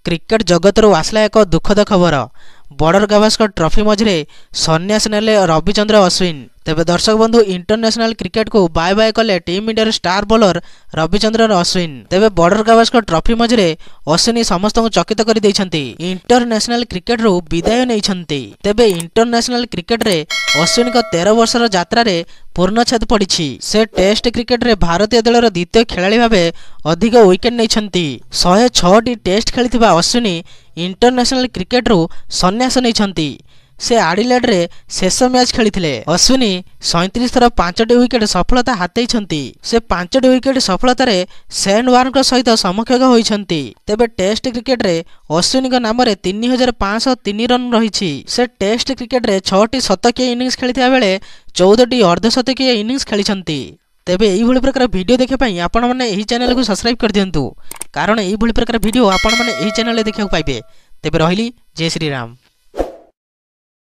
Cricket जगत आसला एक दुखद खबर। बॉर्डर गावस्कर ट्रॉफी मझे सन्यास नेले रविचंद्र अश्विन। तेबे दर्शक बंधु इंटरनेशनल क्रिकेट को बाय बाय कले team India star bowler Ravichandran Ashwin. तेबे बॉर्डर गावस्कर ट्रॉफी मझे अश्विन समस्त चकित कर देइछन्ति। इंटरनेशनल क्रिकेट रु विदाय नैछन्ति। तेबे इंटरनेशनल क्रिकेट रे अश्विन को 13 वर्षर यात्रा रे पूर्णछेद पड़ी। से टेस्ट क्रिकेट रे भारतीय दलर द्वितीय खेलाड़ी भावे अधिक विकेट नैछन्ति। 106 टेस्ट खेलिथिबा अश्विन इंटरनेशनल क्रिकेट रु सन्यास नैछन्ति। से आडिलेड रे शेष मैच खेलिथिले। अश्विन 37 थर 5टी विकेट सफलता हातेइछन्ति। से 5टी विकेट सफलता रे शेन वार्न सहित समकक्ष होइछन्ति। तेबे टेस्ट क्रिकेट रे अश्विन नाम रे 3503 रन रही। से टेस्ट क्रिकेट रे 6टी शतकीय इनिंग्स खेलिथिबा बेले 14टी अर्धशतकीय इनिंग्स खेलिछन्ति। तेबे एही प्रकार वीडियो देखा पाई आपण माने एही चैनल को सब्सक्राइब कर दियंतु, कारण एही प्रकार वीडियो आपण माने एही चैनल देखा पाइबे। तेबे रहिली जय श्री राम।